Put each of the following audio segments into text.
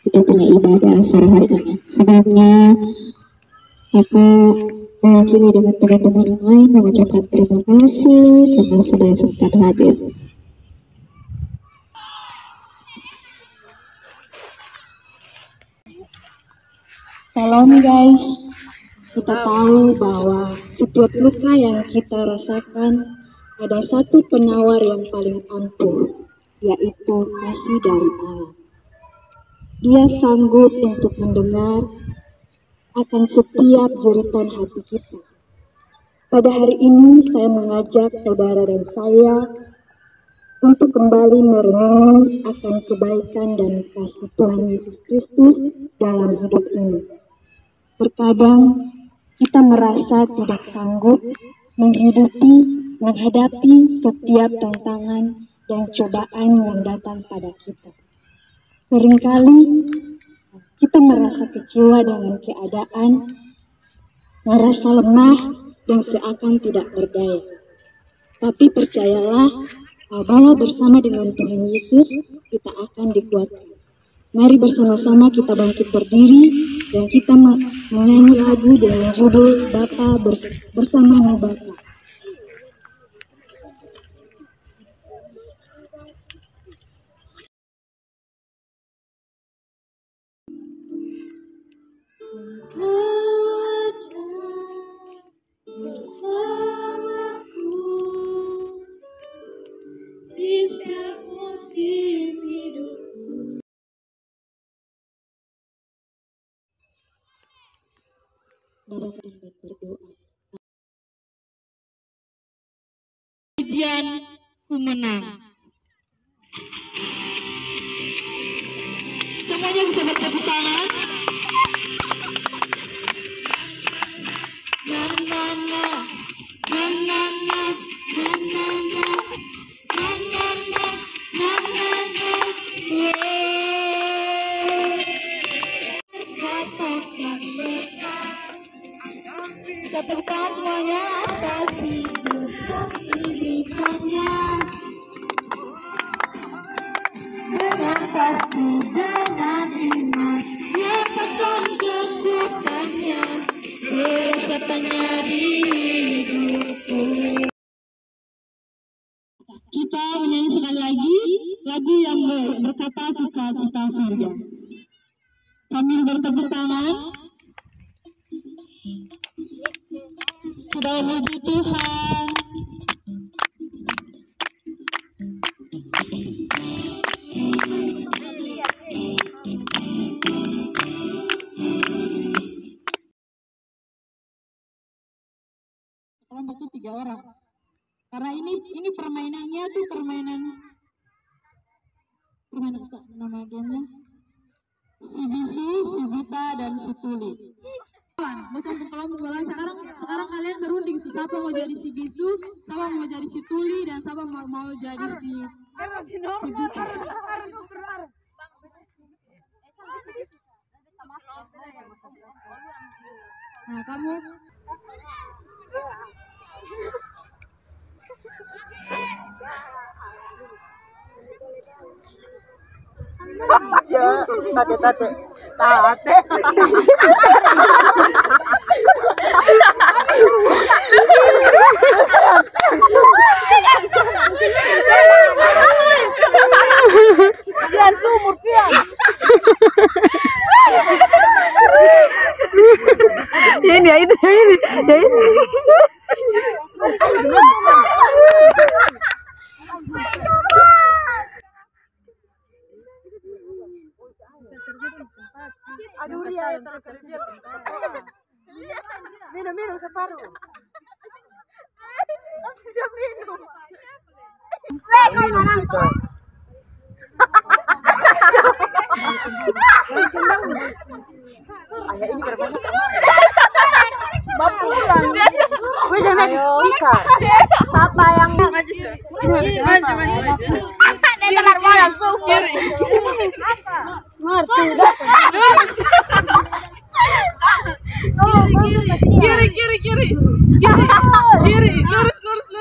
kita punya ibadah sore hari ini. Sebelumnya aku mewakili dengan teman-teman yang lain mengucapkan terima kasih karena sudah sempat hadir. Salam guys, kita tahu bahwa setiap luka yang kita rasakan ada satu penawar yang paling ampuh, yaitu kasih dari Allah. Dia sanggup untuk mendengar akan setiap jeritan hati kita. Pada hari ini saya mengajak saudara dan saya untuk kembali merenung akan kebaikan dan kasih Tuhan Yesus Kristus dalam hidup ini. Terkadang kita merasa tidak sanggup menghadapi setiap tantangan dan cobaan yang datang pada kita. Seringkali kita merasa kecewa dengan keadaan, merasa lemah dan seakan tidak berdaya. Tapi percayalah bahwa bersama dengan Tuhan Yesus kita akan dikuatkan. Mari bersama-sama kita bangkit berdiri dan kita menyanyi lagu dengan judul Bapa bersamamu Bapa. Pujian ku menang. Semuanya bisa bertepuk tangan. Na na na na na na na na na na na na na na. Katakan mereka. Bisa tepuk tangan semuanya. Kasih diberikannya dengan kasih dengan iman, nyatakan kekuatannya, keresatannya di hidupku. Kita menyanyi sekali lagi lagu yang berkata sukacita surga. Sambil bertepuk tangan, sudah memuji Tuhan. Kelompok itu 3 orang. Karena ini permainannya tuh permainan nama gamenya si Bisu, si Vita dan si Tuli. Macam kelompok bola sekarang kalian berunding siapa mau jadi si Bisu, siapa mau jadi si Tuli dan siapa mau jadi si Vita. Nah, kamu ya, tate. Pian sumur pian. Ini. Aduh dia minum separuh. Sudah minum. Ayah ini berbanyak. Bapulan. Gue jangan ikan. Siapa yang maju? Dia telar langsung. Ngerti dah. Kiri. Lurus.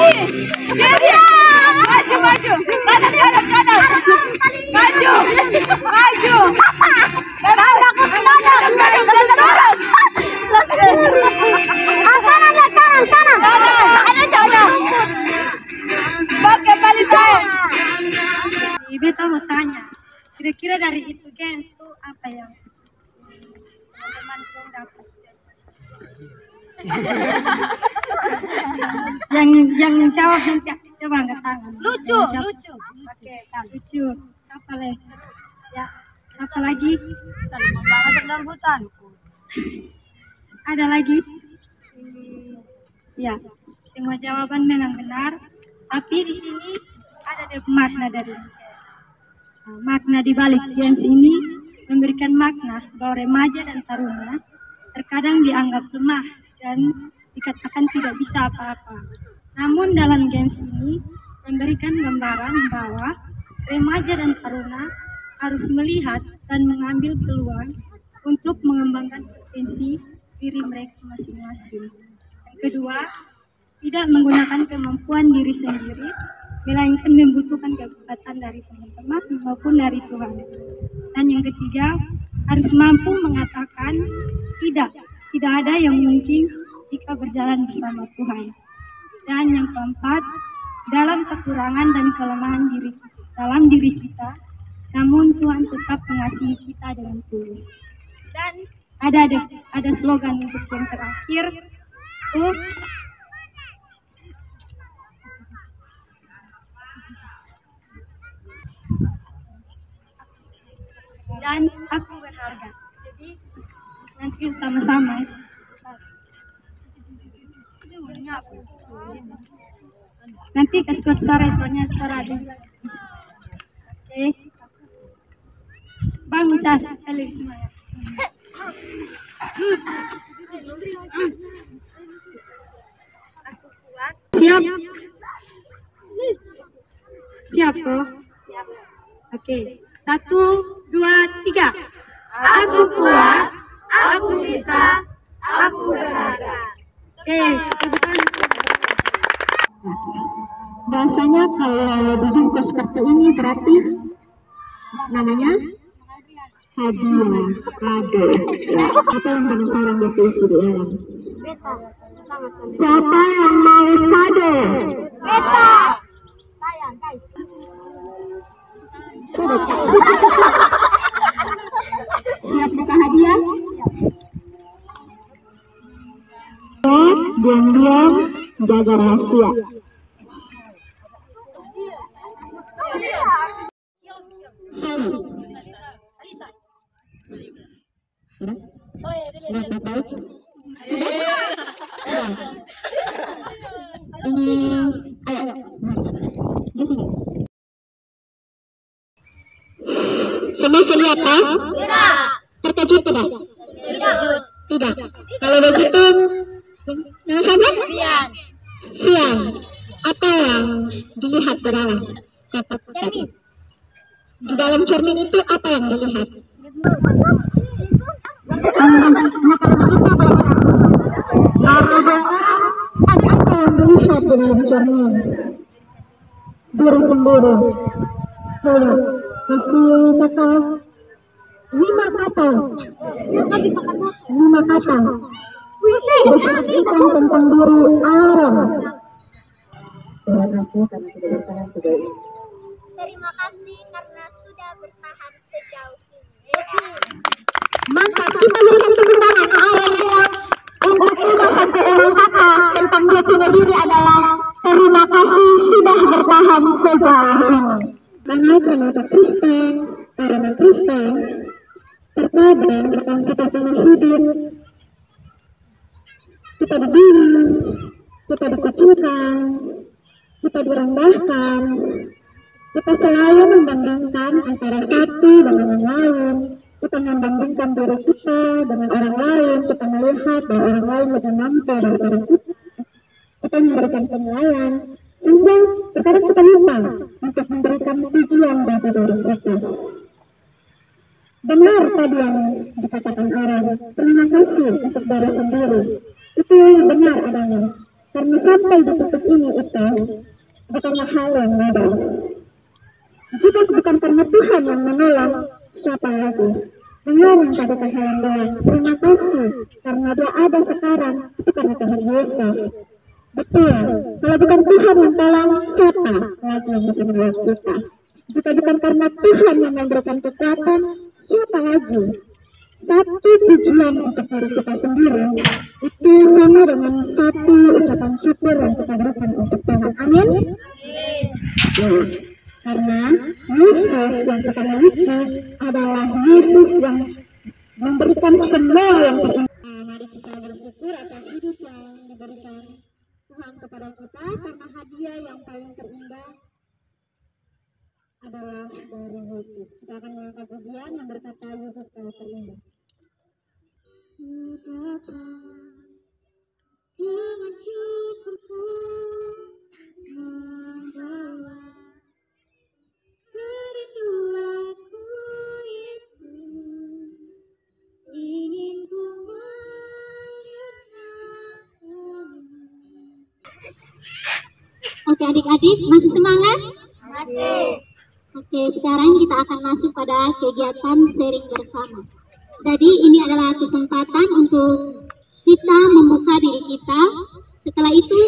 Kiri. Maju, maju. Kanan, kanan, kanan. Maju. Maju. Kanan, kanan, kanan. Pakai balik saya. Beta mau tanya, kira-kira dari itu games tuh apa yang teman-teman dapat? yang menjawab nanti coba angkat tangan. Lucu, lucu. Oke, lucu. Apa lagi? Ya, apa lagi? Masuk dalam hutan. Ada lagi? Ya, semua jawaban memang benar. Tapi di sini ada makna dari makna di balik games ini memberikan makna bahwa remaja dan taruna terkadang dianggap lemah dan dikatakan tidak bisa apa-apa. Namun dalam games ini memberikan gambaran bahwa remaja dan taruna harus melihat dan mengambil peluang untuk mengembangkan potensi diri mereka masing-masing. Yang kedua, tidak menggunakan kemampuan diri sendiri, melainkan membutuhkan kekuatan dari teman-teman maupun dari Tuhan. Dan yang ketiga, harus mampu mengatakan tidak ada yang mungkin jika berjalan bersama Tuhan. Dan yang keempat, dalam kekurangan dan kelemahan dalam diri kita, namun Tuhan tetap mengasihi kita dengan tulus. Dan ada slogan untuk yang terakhir tuh, dan aku berharga. Jadi nanti sama-sama. Nanti kasih suara, soalnya suara ada. Oke. Bang Musas, lebih semangat. Siap? Siap kok? Oke. 1, 2, 3. Aku kuat, aku bisa, aku berharga. Oke, teman-teman. Bahasanya kalau dibungkus seperti ini berarti namanya hadiah, kado. Apa yang penasaran berpuisi di dalam? Siapa yang mau kado? Beta. Sayang, guys. Siap buka hadiah? Diam-diam jaga rahasia. Semua siap apa? Tidak. Terkejut tidak? Terkejut. Tidak. Kalau begitu, nama siapa? Rian. Rian. Apa yang dilihat di dalam kotak tadi? Di dalam cermin itu apa yang dilihat? Ada apa yang dilihat di dalam cermin? Diri sendiri. Lalu kasih kata 5 kata. 5 kata. Deskripsikan tentang diri Aaron. Terima kasih karena sudah bertahan sejauh ini. Terima kasih karena sudah bertahan sejauh ini. Mantap, kita berikan tepuk tangan ke Aaron ya. Untuk 5 sampai 6 kata tentang jatinya diri adalah terima kasih sudah bertahan sejauh ini. Karena remaja Kristen, para non-Kristen, terkadang tentang kita punya hidup, kita dibina, kita dikucilkan, kita direndahkan, kita selalu membandingkan antara satu dengan yang lain, kita membandingkan diri kita dengan orang lain, kita melihat bahwa orang lain lebih mampu daripada kita memberikan penilaian, sehingga terkadang kita lupa untuk memberikan pujian bagi diri kita. Benar tadi yang dikatakan orang, terima kasih untuk diri sendiri. Itu benar adanya. Karena sampai di titik ini itu bukanlah hal yang mudah. Jika bukan karena Tuhan yang menolong, siapa lagi? Dengar yang tadi kalian bilang, terima kasih karena dia ada sekarang, itu karena Tuhan Yesus. Betul, kalau bukan Tuhan yang tolong, siapa lagi yang bisa menolong kita? Jika bukan karena Tuhan yang memberikan kekuatan, siapa lagi? Satu pujian untuk diri kita sendiri itu sama dengan satu ucapan syukur yang kita berikan untuk Tuhan. Amin. Nah, karena Yesus yang kita miliki adalah Yesus yang memberikan semua yang terindah. Mari kita bersyukur atas hidup yang diberikan Tuhan kepada kita, karena hadiah yang paling terindah adalah dari Yesus. Kita akan mengangkat pujian yang berkata Yesus telah terindah. Dengan syukurku membawa kerinduanku Yesus, ingin ku menyerahkanmu. Oke adik-adik, masih semangat? Masih. Oke, sekarang kita akan masuk pada kegiatan sharing bersama. Jadi ini adalah kesempatan untuk kita membuka diri kita. Setelah itu,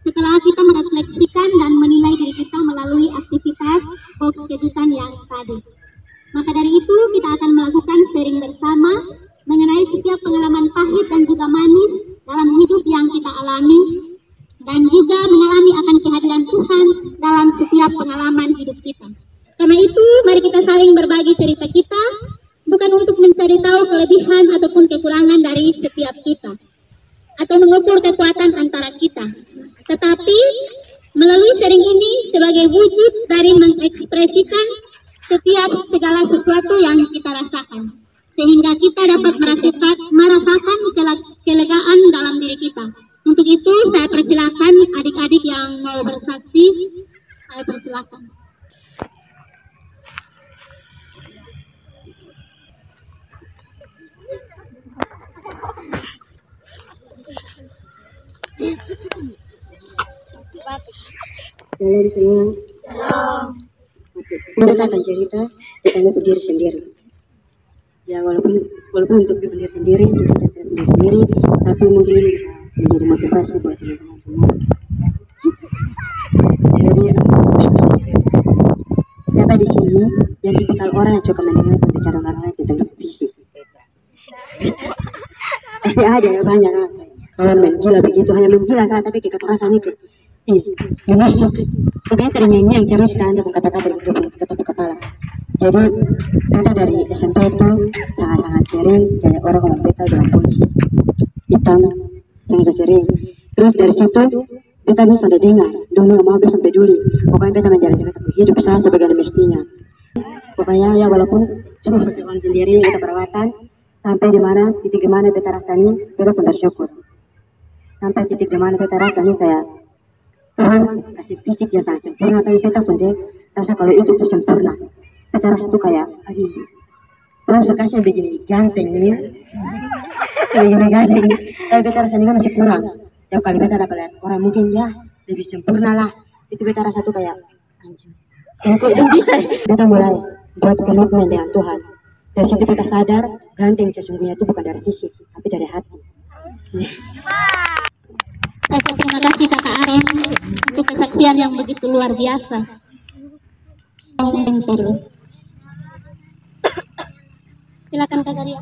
setelah kita merefleksikan dan menilai diri kita melalui aktivitas box kejutan yang tadi. Maka dari itu kita akan melakukan sharing bersama mengenai setiap pengalaman pahit dan juga manis dalam hidup yang kita alami, dan juga mengalami akan kehadiran Tuhan dalam setiap pengalaman hidup kita. Karena itu, mari kita saling berbagi cerita kita, bukan untuk mencari tahu kelebihan ataupun kekurangan dari setiap kita, atau mengukur kekuatan antara kita, tetapi melalui sharing ini sebagai wujud dari mengekspresikan setiap segala sesuatu yang kita rasakan, sehingga kita dapat merasakan kelegaan dalam diri kita. Untuk itu, saya persilakan adik-adik yang mau bersaksi, saya persilakan. Salam semua. Kita akan cerita tentang berdiri sendiri. Ya walaupun untuk berdiri sendiri, kita tidak berdiri sendiri, tapi mungkin ini bisa menjadi motivasi buat teman-teman semua. Jadi siapa di sini yang tipikal orang yang suka mendengar pembicaraan orang lain tentang fisik? Ada ya banyak. Kalau menggila begitu hanya menggila kan, tapi kekerasan itu menusuk, pokoknya ternyanyi terus kan dengan kata-kata dari ketuk kepala. Jadi kita dari SMP itu sangat-sangat sering kayak orang ngomong beta dalam kunci hitam sangat sering. Terus dari situ kita bisa sampai dengar dunia mau sampai dulu, pokoknya kita menjalani hidup saya sebagai mestinya. Pokoknya ya walaupun cuma perjuangan sendiri, kita perawatan sampai di mana titik di mana kita rasanya kita cuma bersyukur. Sampai titik di mana kita rasanya kayak Tuhan kasih fisik yang sangat sempurna, tapi kita sendiri rasa kalau itu tuh sempurna. Kita rasa tuh kayak, aduh, orang suka saya begini ganteng nih, begini ganteng, tapi kita rasanya masih kurang. Tiap kali kita dapat lihat orang mungkin ya lebih sempurna lah, itu kita rasa tuh kayak anjing. Yang bisa kita mulai buat komitmen dengan Tuhan. Dari situ kita sadar ganteng sesungguhnya itu bukan dari fisik, tapi dari hati. Oke, terima kasih Kakak Aaron untuk kesaksian yang begitu luar biasa. Silakan Kak Ria.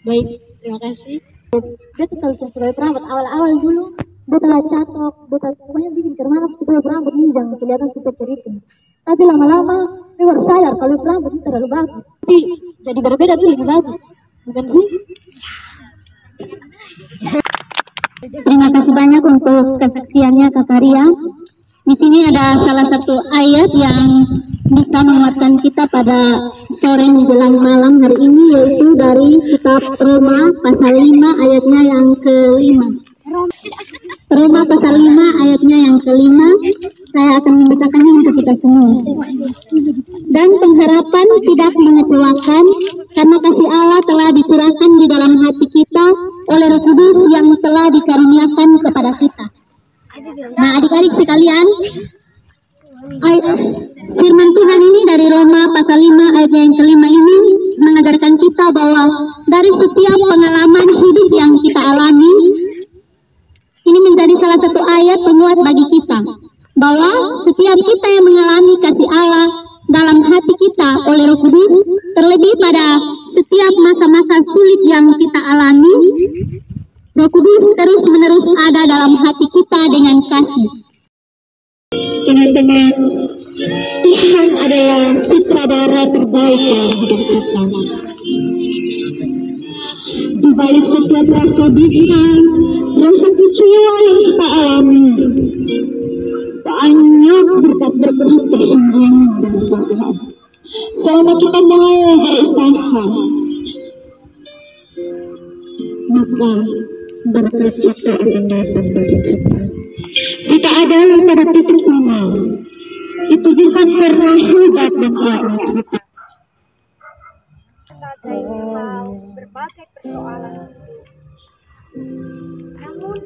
Baik, terima kasih. Beta tahu sesuai rambut awal-awal dulu. Beta telah catok, beta pokoknya bikin kermanap supaya rambut ini jangan kelihatan super keriting. Tapi lama-lama saya baru sadar kalau rambut ini terlalu bagus. Tapi jadi berbeda tuh lebih bagus, bukan sih? Terima kasih banyak untuk kesaksiannya Kak Ria. Di sini ada salah satu ayat yang bisa menguatkan kita pada sore menjelang malam hari ini, yaitu dari kitab Roma pasal 5 ayatnya yang ke-5. Roma pasal 5 ayatnya yang ke-5. Saya akan membacakannya untuk kita semua. Dan pengharapan tidak mengecewakan, karena kasih Allah telah dicurahkan di dalam hati kita oleh Roh Kudus yang telah dikaruniakan kepada kita. Nah, adik-adik sekalian, firman Tuhan ini dari Roma pasal 5 ayat yang kelima ini mengajarkan kita bahwa dari setiap pengalaman hidup yang kita alami, ini menjadi salah satu ayat penguat bagi kita, bahwa setiap kita yang mengalami kasih Allah dalam hati kita oleh Roh Kudus, terlebih pada setiap masa-masa sulit yang kita alami, Roh Kudus terus-menerus ada dalam hati kita dengan kasih. Teman-teman, Tuhan adalah sutradara terbaik dalam hidup kita. Di balik setiap rasa bingung, rasa kecewa yang kita alami, banyak berkat-berkat tersembunyi dari Tuhan. Selama kita mau berusaha, maka berkat itu akan datang bagi kita. Kita ada pada titik mana, itu bukan karena hebat dan kuat kita. Berbagai persoalan. Namun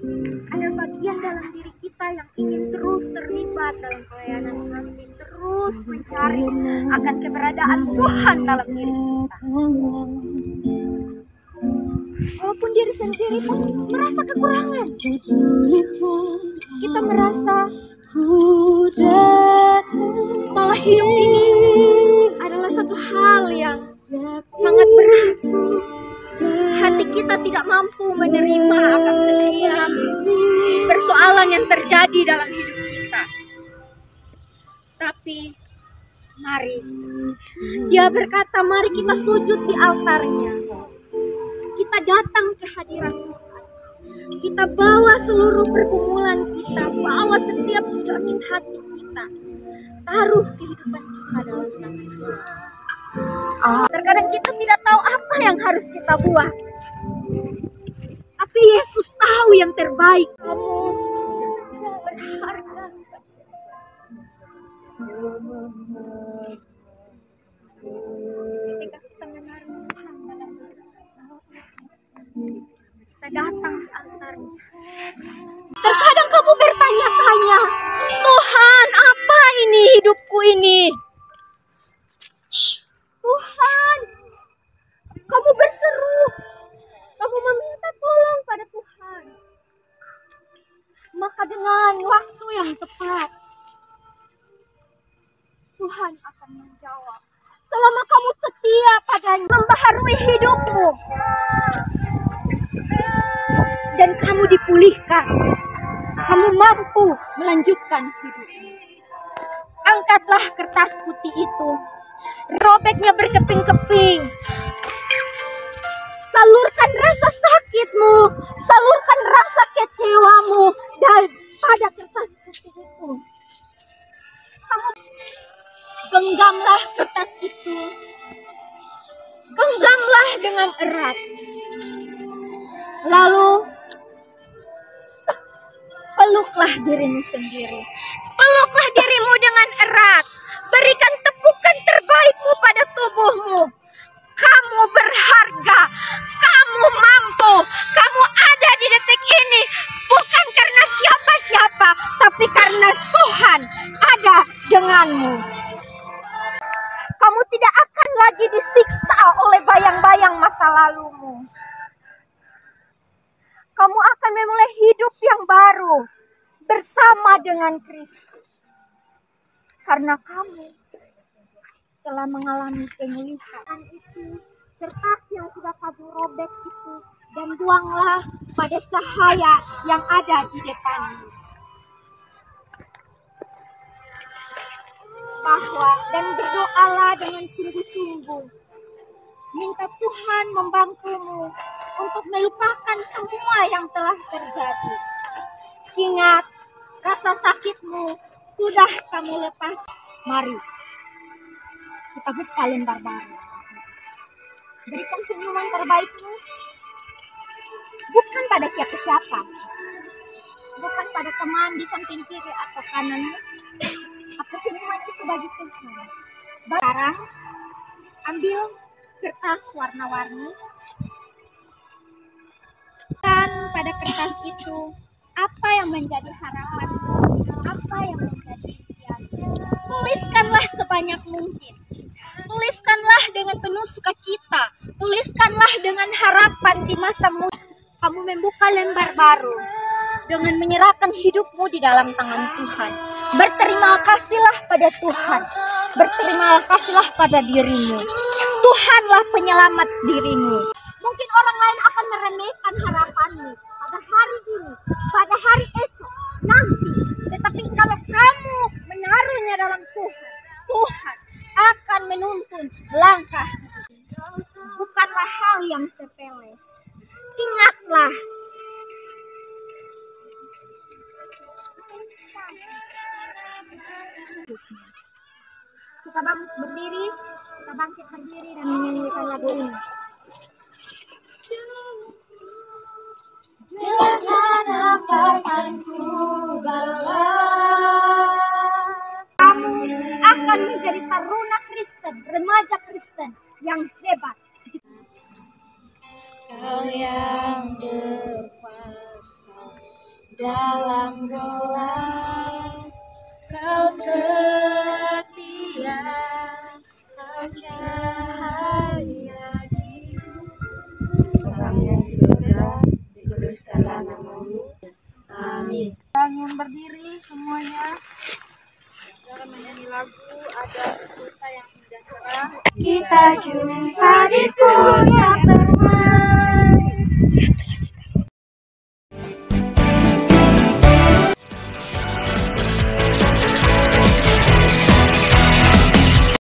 ada bagian dalam diri kita yang ingin terus terlibat dalam pelayanan kasih, terus mencari akan keberadaan Tuhan dalam diri kita. Walaupun diri sendiri pun merasa kekurangan, kita merasa bahwa hidup ini adalah satu hal yang sangat berat. Hati kita tidak mampu menerima akan setiap persoalan yang terjadi dalam hidup kita. Tapi mari, Dia berkata, mari kita sujud di altarnya. Kita datang ke hadirat Tuhan. Kita bawa seluruh pergumulan kita, bawa setiap sakit hati kita, taruh kehidupan kita dalam tangan Tuhan. Terkadang kita tidak tahu apa yang harus kita buat, tapi Yesus tahu yang terbaik. Kamu berharga. Ketika kita menaruh Tuhan dalam diri, kita datang ke altarnya. Terkadang kamu bertanya-tanya, Tuhan, apa ini hidupku ini? Tuhan, kamu berseru, kamu meminta tolong pada Tuhan. Maka dengan waktu yang tepat, Tuhan akan menjawab. Selama kamu setia padanya, membaharui hidupmu, dan kamu dipulihkan, kamu mampu melanjutkan hidupmu. Angkatlah kertas putih itu, robeknya berkeping-keping. Salurkan rasa sakitmu, salurkan rasa kecewamu pada kertas putih itu. Kamu genggamlah kertas itu, genggamlah dengan erat. Lalu peluklah dirimu sendiri, peluklah dirimu dengan erat. Berikan tepukan terbaikmu pada tubuhmu. Kamu berharga, kamu mampu, kamu ada di detik ini bukan karena siapa-siapa, tapi karena Tuhan ada denganmu. Kamu tidak akan lagi disiksa oleh bayang-bayang masa lalumu. Kamu akan memulai hidup yang baru bersama dengan Kristus. Karena kamu telah mengalami pemulihan itu, kertas yang sudah kamu robek itu, dan buanglah pada cahaya yang ada di depanmu. Dan berdoalah dengan sungguh-sungguh. Minta Tuhan membantumu untuk melupakan semua yang telah terjadi. Ingat, rasa sakitmu sudah kamu lepas. Mari kita buka lembar baru. Berikan senyuman terbaikmu, bukan pada siapa-siapa, bukan pada teman di samping kiri atau kananmu, tapi senyuman itu bagi Tuhan. Sekarang ambil kertas warna-warni, pada kertas itu apa yang menjadi harapanmu, apa yang menjadi impianmu. Tuliskanlah sebanyak mungkin. Tuliskanlah dengan penuh sukacita. Tuliskanlah dengan harapan di masa muda. Kamu membuka lembar baru dengan menyerahkan hidupmu di dalam tangan Tuhan. Berterima kasihlah pada Tuhan. Berterima kasihlah pada dirimu. Tuhanlah penyelamat dirimu. Mungkin orang lain akan meremehkan harapanmu pada hari ini, pada hari esok, nanti. Tetapi kalau kamu menaruhnya dalam Tuhan, Tuhan akan menuntun langkah. Bukanlah hal yang sepele. Ingatlah, kita berdiri, kita bangkit berdiri dan menyanyikan lagu ini. Dengan apa akan ku balas, kamu akan menjadi taruna Kristen, remaja Kristen yang hebat. Kau yang berkuasa dalam doa, kau setia, kau cahaya amin. Bangun berdiri semuanya. Dalam menyanyi lagu ada kota yang indah cerah. Kita jumpa di puncak